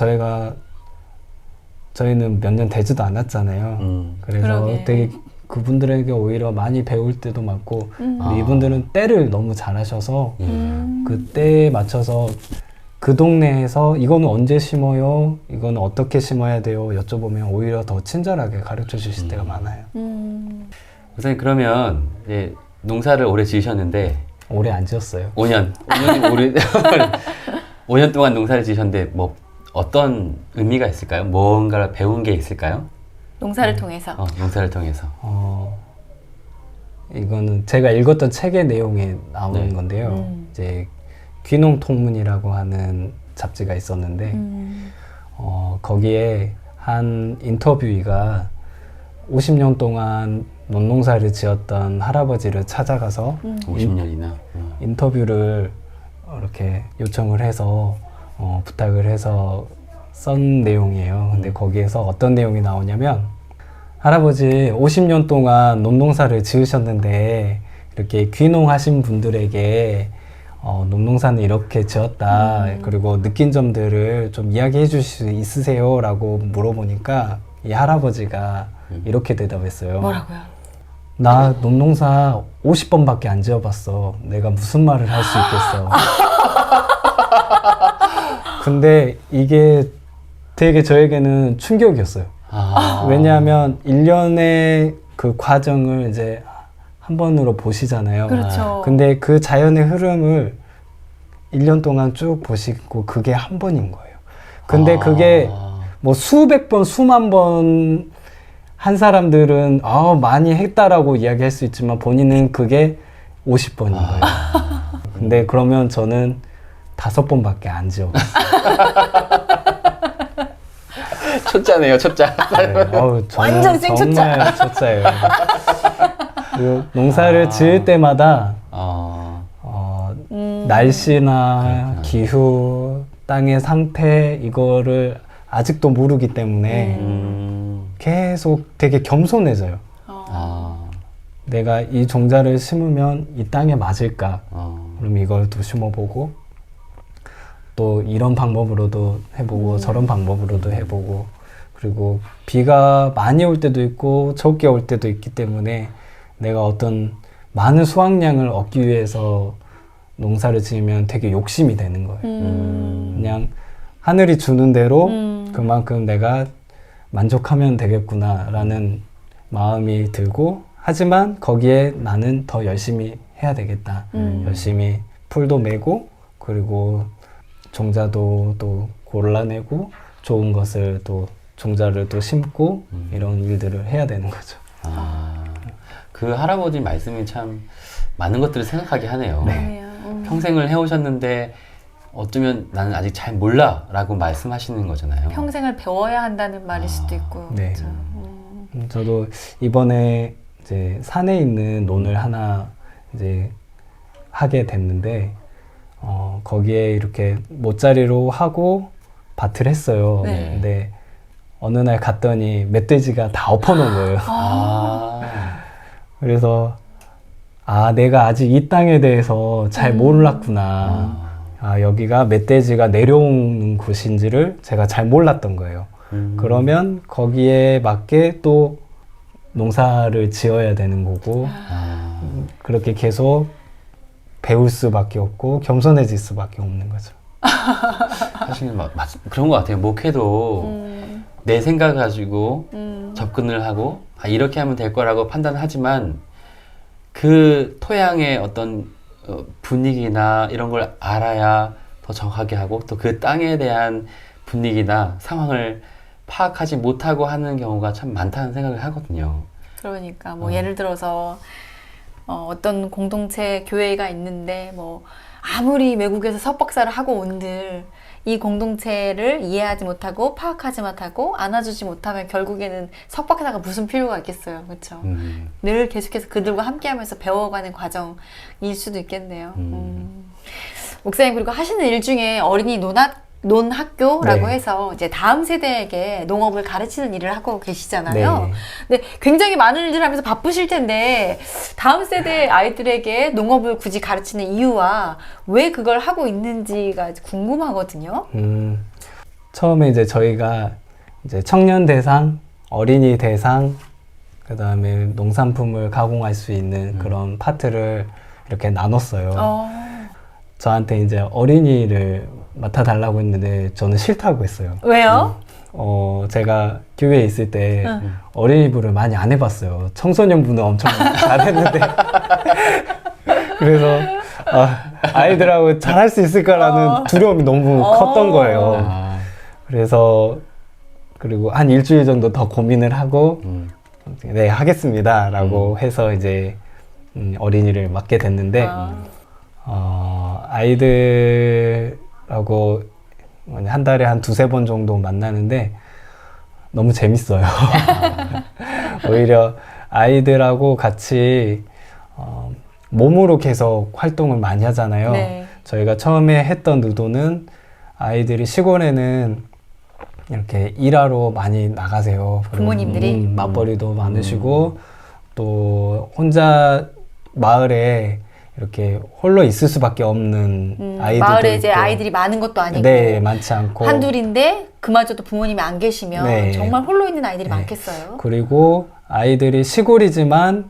저희는 몇 년 되지도 않았잖아요. 그래서 그러게. 되게 그분들에게 오히려 많이 배울 때도 많고 이분들은 때를 너무 잘하셔서 그 때에 맞춰서 그 동네에서 이거는 언제 심어요? 이거는 어떻게 심어야 돼요? 여쭤보면 오히려 더 친절하게 가르쳐 주실 때가 많아요. 선생님 그러면 이제 농사를 오래 지으셨는데 오래 안 지었어요. 5년이 오래 5년 동안 농사를 지으셨는데 뭐 어떤 의미가 있을까요? 뭔가를 배운 게 있을까요? 농사를 통해서. 농사를 통해서. 이거는 제가 읽었던 책의 내용에 나오는 네. 건데요. 이제 귀농통문이라고 하는 잡지가 있었는데 거기에 한 인터뷰이가 50년 동안 논농사를 지었던 할아버지를 찾아가서 50년이나. 인터뷰를 이렇게 요청을 해서 부탁을 해서 쓴 내용이에요. 근데 거기에서 어떤 내용이 나오냐면 할아버지 50년 동안 논농사를 지으셨는데 이렇게 귀농하신 분들에게 논농사는 이렇게 지었다. 그리고 느낀 점들을 좀 이야기해 주실 수 있으세요? 라고 물어보니까 이 할아버지가 이렇게 대답했어요. 뭐라고요? 나 논농사 50번밖에 안 지어봤어. 내가 무슨 말을 할 수 있겠어. 근데 이게 되게 저에게는 충격이었어요. 왜냐하면 1년의 그 과정을 이제 한 번으로 보시잖아요. 그렇죠. 근데 그 자연의 흐름을 1년 동안 쭉 보시고 그게 한 번인 거예요. 근데 그게 뭐 수백 번, 수만 번 한 사람들은 많이 했다라고 이야기할 수 있지만 본인은 그게 50번인 거예요. 근데 그러면 저는 5번밖에 안 지어봤어요. 초짜네요, 초짜. 저는 완전 생초짜. 정말 초짜예요. 그 농사를 지을 때마다 날씨나 그렇구나. 기후, 땅의 상태 이거를 아직도 모르기 때문에 계속 되게 겸손해져요. 내가 이 종자를 심으면 이 땅에 맞을까? 그럼 이걸 또 심어보고 또 이런 방법으로도 해보고 저런 방법으로도 해보고 그리고 비가 많이 올 때도 있고 적게 올 때도 있기 때문에 내가 어떤 많은 수확량을 얻기 위해서 농사를 지으면 되게 욕심이 되는 거예요. 그냥 하늘이 주는 대로 그만큼 내가 만족하면 되겠구나라는 마음이 들고, 하지만 거기에 나는 더 열심히 해야 되겠다. 열심히 풀도 메고, 그리고 종자도 또 골라내고, 좋은 것을 또 종자를 또 심고, 이런 일들을 해야 되는 거죠. 그 할아버지 말씀이 참 많은 것들을 생각하게 하네요. 그러네요. 평생을 해오셨는데 어쩌면 나는 아직 잘 몰라 라고 말씀하시는 거잖아요. 평생을 배워야 한다는 말일 수도 있고. 네. 그렇죠. 저도 이번에 이제 산에 있는 논을 하나 이제 하게 됐는데, 거기에 이렇게 모짜리로 하고 밭을 했어요. 네. 근데 어느 날 갔더니 멧돼지가 다 엎어놓은 거예요. 그래서 내가 아직 이 땅에 대해서 잘 몰랐구나. 여기가 멧돼지가 내려오는 곳인지를 제가 잘 몰랐던 거예요. 그러면 거기에 맞게 또 농사를 지어야 되는 거고, 그렇게 계속 배울 수밖에 없고 겸손해질 수밖에 없는 거죠. 사실 그런 것 같아요. 목회도 내 생각 가지고 접근을 하고 이렇게 하면 될 거라고 판단을 하지만 그 토양의 어떤 분위기나 이런 걸 알아야 더 정확하게 하고, 또 그 땅에 대한 분위기나 상황을 파악하지 못하고 하는 경우가 참 많다는 생각을 하거든요. 그러니까 뭐 예를 들어서 어떤 공동체 교회가 있는데 뭐 아무리 외국에서 석박사를 하고 온들 이 공동체를 이해하지 못하고 파악하지 못하고 안아주지 못하면 결국에는 석박사가 무슨 필요가 있겠어요. 그렇죠? 늘 계속해서 그들과 함께하면서 배워가는 과정일 수도 있겠네요. 목사님, 그리고 하시는 일 중에 어린이 논학교라고 네. 해서 이제 다음 세대에게 농업을 가르치는 일을 하고 계시잖아요. 네. 근데 굉장히 많은 일들을 하면서 바쁘실 텐데 다음 세대 아이들에게 농업을 굳이 가르치는 이유와 왜 그걸 하고 있는지가 궁금하거든요. 처음에 이제 저희가 이제 청년 대상, 어린이 대상, 그 다음에 농산품을 가공할 수 있는 그런 파트를 이렇게 나눴어요. 저한테 이제 어린이를 맡아달라고 했는데 저는 싫다고 했어요. 왜요? 제가 교회에 있을 때 어린이부를 많이 안 해봤어요. 청소년부는 엄청 잘했는데 그래서 아이들하고 잘할 수 있을까라는 두려움이 너무 컸던 거예요. 그래서 그리고 한 일주일 정도 더 고민을 하고 네, 하겠습니다 라고 해서 이제 어린이를 맡게 됐는데 아이들하고 한 달에 한 두세 번 정도 만나는데 너무 재밌어요. 오히려 아이들하고 같이 몸으로 계속 활동을 많이 하잖아요. 네. 저희가 처음에 했던 의도는 아이들이 시골에는 이렇게 일하러 많이 나가세요. 부모님들이? 맞벌이도 많으시고 또 혼자 마을에 이렇게 홀로 있을 수밖에 없는 아이들도 마을에 이제 있고. 아이들이 많은 것도 아니고 네, 많지 않고 한둘인데 그마저도 부모님이 안 계시면 네. 정말 홀로 있는 아이들이 네. 많겠어요. 그리고 아이들이 시골이지만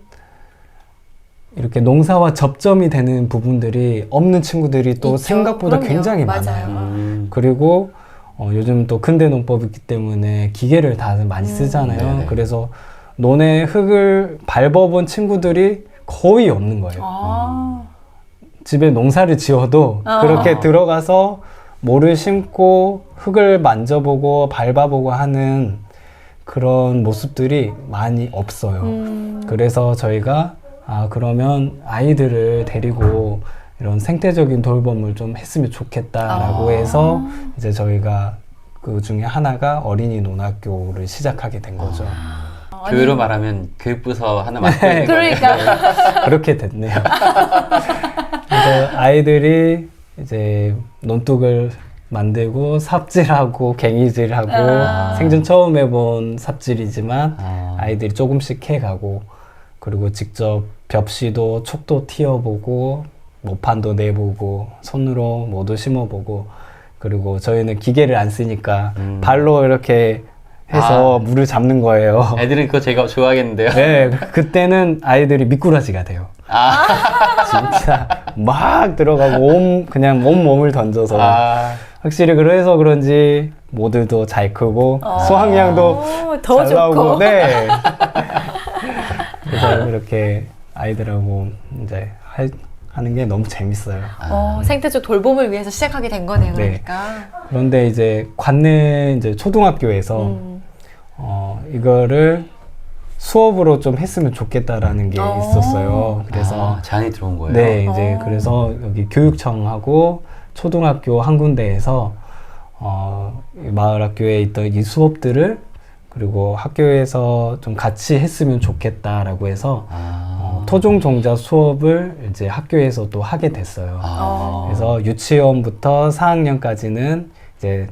이렇게 농사와 접점이 되는 부분들이 없는 친구들이 또 있죠. 생각보다 그럼요. 굉장히 맞아요. 많아요. 그리고 요즘 또 근대 농법이기 때문에 기계를 다들 많이 쓰잖아요. 네네. 그래서 논에 흙을 밟아본 친구들이 거의 없는 거예요. 집에 농사를 지어도 그렇게 들어가서 모를 심고 흙을 만져보고 밟아보고 하는 그런 모습들이 많이 없어요. 그래서 저희가 그러면 아이들을 데리고 이런 생태적인 돌봄을 좀 했으면 좋겠다라고 해서 이제 저희가 그 중에 하나가 어린이 논학교를 시작하게 된 거죠. 교회로 말하면 교육부서 하나 맡고 있는 그러니까 그렇게 됐네요. 그래서 아이들이 이제 논둑을 만들고 삽질하고 갱이질하고 생전 처음 해본 삽질이지만 아이들이 조금씩 해가고, 그리고 직접 벽시도 촉도 튀어보고 모판도 내보고 손으로 모두 심어보고, 그리고 저희는 기계를 안 쓰니까 발로 이렇게 해서 물을 잡는 거예요. 애들은 그거 제가 좋아하겠는데요. 네, 그때는 아이들이 미꾸라지가 돼요. 진짜 막 들어가고 그냥 온몸을 던져서 확실히 그래서 그런지 모두도 잘 크고 수확량도 더 잘 나오고 좋고. 네. 그래서 그렇게 아이들하고 이제 하는 게 너무 재밌어요. 생태적 돌봄을 위해서 시작하게 된 거네요. 네. 그러니까. 그런데 이제 관내 이제 초등학교에서 이거를 수업으로 좀 했으면 좋겠다라는 게 있었어요. 그래서 제안이 들어온 거예요. 네, 이제 그래서 여기 교육청하고 초등학교 한 군데에서 이 마을 학교에 있던 이 수업들을 그리고 학교에서 좀 같이 했으면 좋겠다라고 해서 토종 종자 수업을 이제 학교에서 또 하게 됐어요. 그래서 유치원부터 4학년까지는 이제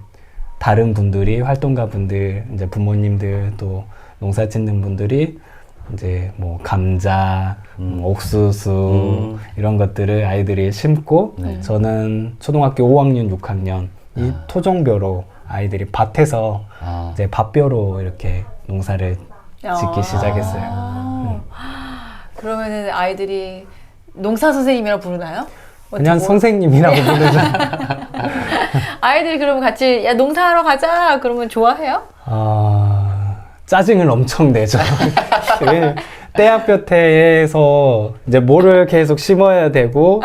다른 분들이 활동가 분들, 이제 부모님들 또 농사 짓는 분들이 이제 뭐 감자, 옥수수 이런 것들을 아이들이 심고 저는 초등학교 5학년, 6학년 이 토종벼로 아이들이 밭에서 이제 밭벼로 이렇게 농사를 짓기 시작했어요. 그러면은 아이들이 농사 선생님이라고 부르나요? 그냥 어떻게 선생님이라고 부르죠. 아이들이 그러면 같이 야 농사하러 가자 그러면 좋아해요? 짜증을 엄청 내죠. 떼약볕에서 이제 모를 계속 심어야 되고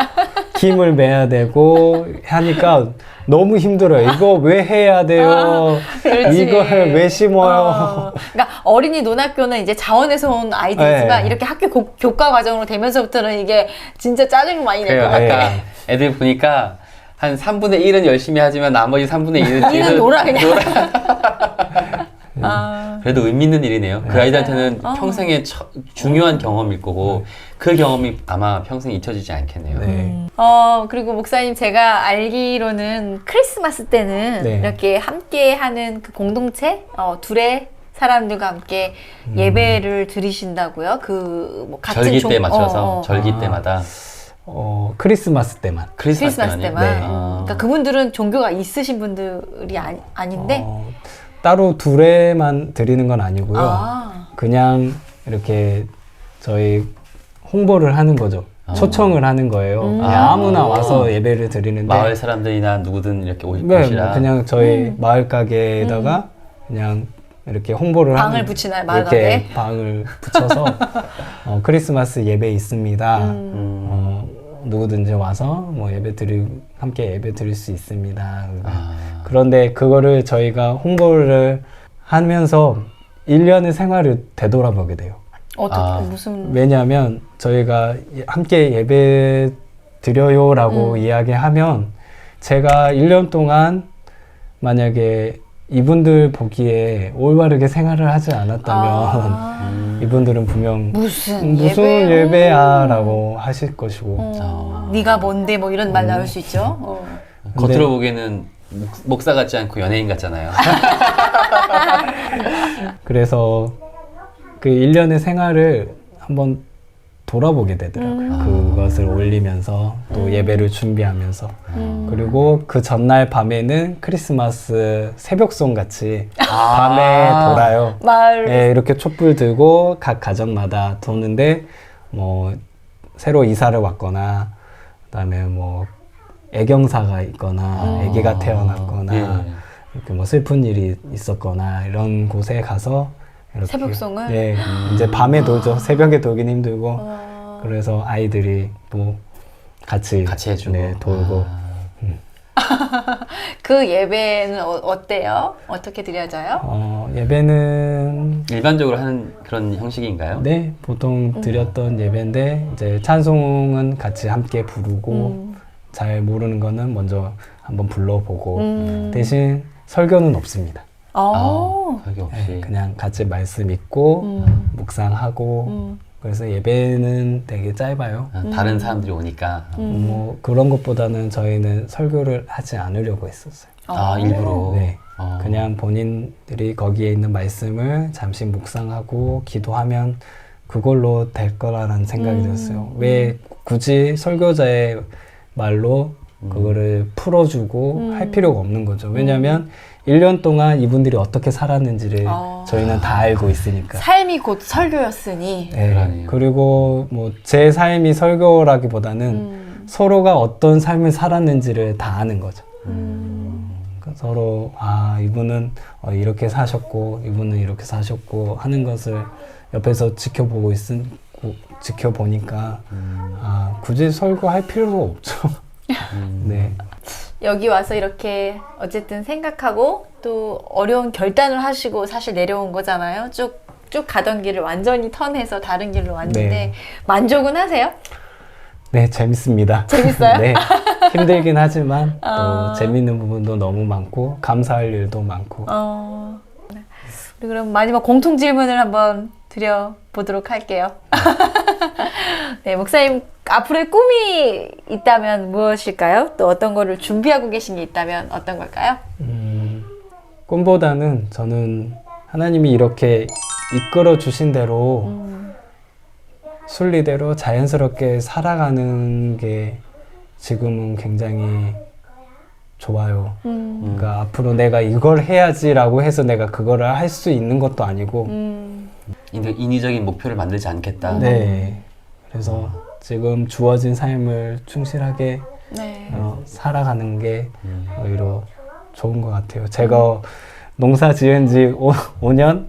김을 매야 되고 하니까 너무 힘들어요. 이거 왜 해야 돼요? 그렇지. 이걸 왜 심어요? 그러니까 어린이 논학교는 이제 자원에서 온 아이들이지만 네. 이렇게 학교 교과 과정으로 되면서부터는 이게 진짜 짜증을 많이 낼 것 그래요. 같아. 아까 애들 보니까 한 3분의 1은 열심히 하지만 나머지 3분의 1은 이는 놀아 그냥. 그래도 의미 있는 일이네요. 그 아이들한테는 평생의 중요한 경험일 거고 그 경험이 아마 평생 잊혀지지 않겠네요. 네. 그리고 목사님 제가 알기로는 크리스마스 때는 네. 이렇게 함께 하는 그 공동체, 둘의 사람들과 함께 예배를 드리신다고요? 뭐 같은 절기 때 맞춰서 절기 때마다 크리스마스 때만. 크리스마스 때만요? 때만. 네. 그러니까 그분들은 종교가 있으신 분들이 아닌데. 따로 둘에만 드리는 건 아니고요. 그냥 이렇게 저희 홍보를 하는 거죠. 초청을 하는 거예요. 그냥 아무나 와서 예배를 드리는데 마을 사람들이나 누구든 이렇게 네, 오시라. 그냥 저희 마을 가게에다가 그냥 이렇게 홍보를 방을 하는 붙이나요, 마을 이렇게 가게에? 방을 붙여서 크리스마스 예배 있습니다. 누구든지 와서 뭐 함께 예배 드릴 수 있습니다. 그런데 그거를 저희가 홍보를 하면서 1년의 생활을 되돌아보게 돼요. 어떻게 무슨 왜냐하면 저희가 함께 예배 드려요라고 이야기하면 제가 1년 동안 만약에 이분들 보기에 올바르게 생활을 하지 않았다면 이분들은 분명 무슨 예배야 라고 하실 것이고 네가 뭔데 뭐 이런 말 나올 수 있죠. 겉으로 보기에는 목사 같지 않고 연예인 같잖아요. 그래서 그 1년의 생활을 한번 돌아보게 되더라고요. 그것을 올리면서 또 예배를 준비하면서 그리고 그 전날 밤에는 크리스마스 새벽송 같이 밤에 돌아요. 마을 네, 이렇게 촛불 들고 각 가정마다 도는데 뭐 새로 이사를 왔거나 그다음에 뭐 애경사가 있거나 아기가 태어났거나 이렇게 뭐 슬픈 일이 있었거나 이런 곳에 가서 이렇게 새벽송을? 네, 이제 밤에 돌죠. 새벽에 돌긴 힘들고 그래서 아이들이 또 같이 해주고 네, 돌고 그 예배는 어때요? 어떻게 드려져요? 예배는 일반적으로 하는 그런 형식인가요? 네, 보통 드렸던 예배인데 이제 찬송은 같이 함께 부르고 잘 모르는 거는 먼저 한번 불러보고 대신 설교는 없습니다. 설교 없이. 네, 그냥 같이 말씀 읽고 묵상하고 그래서 예배는 되게 짧아요. 다른 사람들이 오니까. 뭐 그런 것보다는 저희는 설교를 하지 않으려고 했었어요. 일부러. 네. 그냥 본인들이 거기에 있는 말씀을 잠시 묵상하고 기도하면 그걸로 될 거라는 생각이 들었어요. 왜 굳이 설교자의 말로 그거를 풀어주고 할 필요가 없는 거죠. 왜냐하면 1년 동안 이분들이 어떻게 살았는지를 저희는 다 알고 있으니까. 삶이 곧 설교였으니. 네. 그러네요. 그리고 뭐 제 삶이 설교라기보다는 서로가 어떤 삶을 살았는지를 다 아는 거죠. 서로 이분은 이렇게 사셨고 이분은 이렇게 사셨고 하는 것을 옆에서 지켜보니까 굳이 설교할 필요가 없죠. 네. 여기 와서 이렇게 어쨌든 생각하고 또 어려운 결단을 하시고 사실 내려온 거잖아요. 쭉 가던 길을 완전히 턴해서 다른 길로 왔는데 네. 만족은 하세요? 네, 재밌습니다. 재밌어요? 네, 힘들긴 하지만 또 재밌는 부분도 너무 많고 감사할 일도 많고. 우리 그럼 마지막 공통 질문을 한번 드려보도록 할게요. 네, 목사님 앞으로의 꿈이 있다면 무엇일까요? 또 어떤 거를 준비하고 계신 게 있다면 어떤 걸까요? 꿈보다는 저는 하나님이 이렇게 이끌어 주신 대로 순리대로 자연스럽게 살아가는 게 지금은 굉장히 좋아요. 그러니까 앞으로 내가 이걸 해야지라고 해서 내가 그거를 할 수 있는 것도 아니고 인위적인 목표를 만들지 않겠다. 네. 그래서 지금 주어진 삶을 충실하게 네. 살아가는 게 오히려 좋은 것 같아요. 제가 농사 지은 지 5년?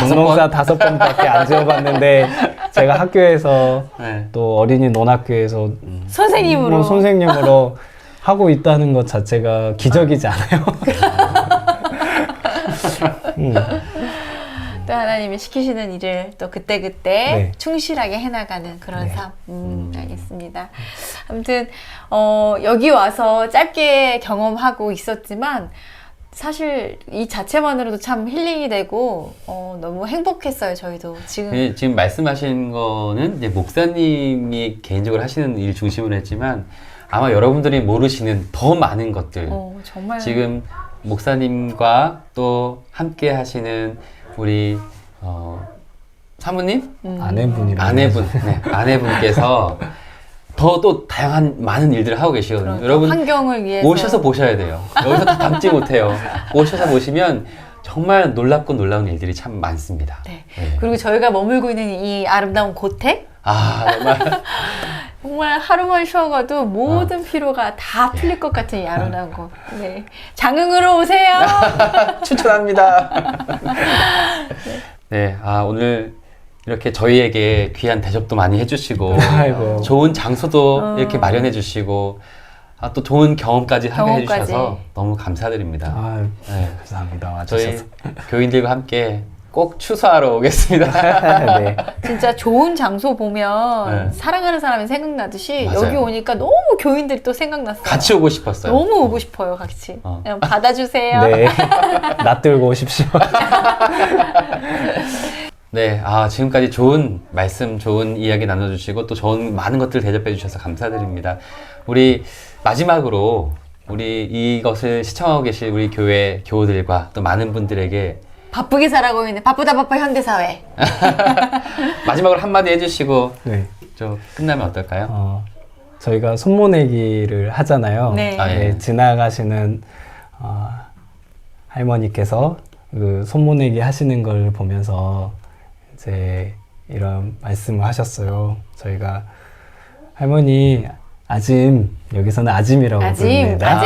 농사 5번밖에 안 지어봤는데 제가 학교에서 네. 또 어린이 논학교에서 선생님으로. 선생님으로 하고 있다는 것 자체가 기적이지 않아요? 또 하나님이 시키시는 일을 또 그때그때 네. 충실하게 해나가는 그런 네. 삶. 알겠습니다. 아무튼 여기 와서 짧게 경험하고 있었지만 사실 이 자체만으로도 참 힐링이 되고 너무 행복했어요. 저희도 지금. 지금 말씀하신 거는 이제 목사님이 개인적으로 하시는 일 중심으로 했지만 아마 여러분들이 모르시는 더 많은 것들 정말 지금 목사님과 또 함께 하시는 우리 사모님? 아내분께서 더 또 다양한 많은 일들을 하고 계시거든요. 여러분 환경을 위해서 오셔서 보셔야 돼요. 여기서 다 담지 못해요. 오셔서 보시면 정말 놀랍고 놀라운 일들이 참 많습니다. 네. 네. 그리고 저희가 머물고 있는 이 아름다운 고택 정말 정말 하루만 쉬어가도 모든 피로가 다 풀릴 것 같은 이 아름다운 곳. 네. 장흥으로 오세요. 추천합니다. 네, 오늘 이렇게 저희에게 귀한 대접도 많이 해주시고 아이고. 좋은 장소도 이렇게 마련해 주시고 또 좋은 경험까지 하게 해주셔서 너무 감사드립니다. 네. 감사합니다. 저희 와주셔서. 교인들과 함께 꼭 추수하러 오겠습니다. 네. 진짜 좋은 장소 보면 네. 사랑하는 사람이 생각나듯이 맞아요. 여기 오니까 너무 교인들이 또 생각났어요. 같이 오고 싶었어요. 너무 오고 싶어요, 같이. 그냥 받아주세요. 네. 낯들고 오십시오. 네, 지금까지 좋은 말씀, 좋은 이야기 나눠주시고 또 좋은 많은 것들 대접해 주셔서 감사드립니다. 우리 마지막으로 우리 이것을 시청하고 계실 우리 교회 교우들과 또 많은 분들에게 바쁘게 살아가고 있는 바쁘다 바빠 현대사회. 마지막으로 한마디 해주시고 네. 좀 끝나면 어떨까요? 저희가 손모내기를 하잖아요. 네. 예. 지나가시는 할머니께서 그 손모내기 하시는 걸 보면서 이제 이런 말씀을 하셨어요. 저희가 할머니 아짐, 여기서는 아짐이라고 부릅니다.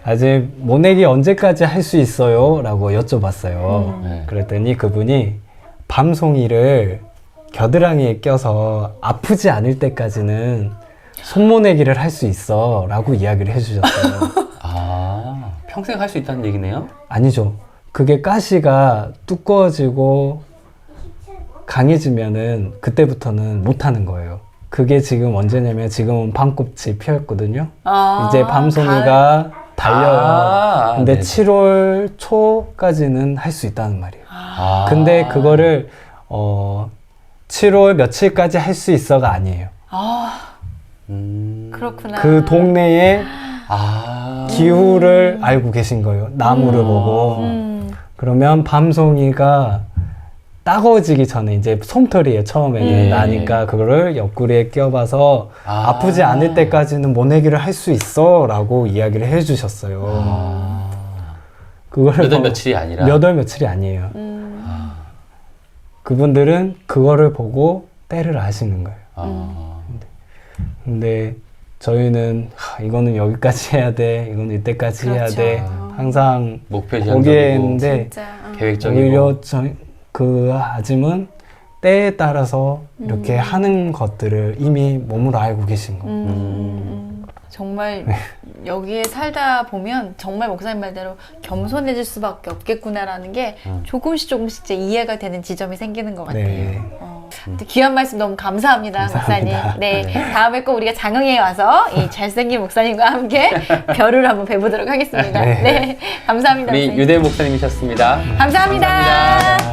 아직 모내기 언제까지 할 수 있어요? 라고 여쭤봤어요. 네. 그랬더니 그분이 밤송이를 겨드랑이에 껴서 아프지 않을 때까지는 손모내기를 할 수 있어 라고 이야기를 해주셨어요. 평생 할 수 있다는 얘기네요? 아니죠. 그게 가시가 두꺼워지고 강해지면은 그때부터는 못하는 거예요. 그게 지금 언제냐면 지금은 밤꽃이 피었거든요. 이제 밤송이가 달려요. 근데 네. 7월 초까지는 할 수 있다는 말이에요. 근데 그거를 7월 며칠까지 할 수 있어가 아니에요. 그렇구나. 그 동네에 기후를 알고 계신 거예요. 나무를 보고. 그러면 밤송이가 따가워지기 전에 이제 솜털이에요. 처음에는 나니까 그거를 옆구리에 껴봐서 아프지 않을 때까지는 모내기를 할 수 있어라고 이야기를 해주셨어요. 그거를 몇월 며칠이 아니라 몇 월 며칠이 아니에요. 그분들은 그거를 보고 때를 아시는 거예요. 근데 저희는 이거는 여기까지 해야 돼, 이거는 이때까지 해야 그렇죠. 돼, 항상 목표 거기에 지향적이고 했는데 진짜. 계획적이고 오히려 그 아줌은 때에 따라서 이렇게 하는 것들을 이미 몸으로 알고 계신 거예요. 정말 여기에 살다 보면 정말 목사님 말대로 겸손해질 수밖에 없겠구나라는 게 조금씩 이제 이해가 되는 지점이 생기는 것 같아요. 네. 근데 귀한 말씀 너무 감사합니다, 목사님. 네, 다음에 꼭 우리가 장흥에 와서 이 잘생긴 목사님과 함께 별을 한번 배보도록 하겠습니다. 네. 네, 감사합니다. 우리 목사님. 유대 목사님이셨습니다. 감사합니다. 감사합니다.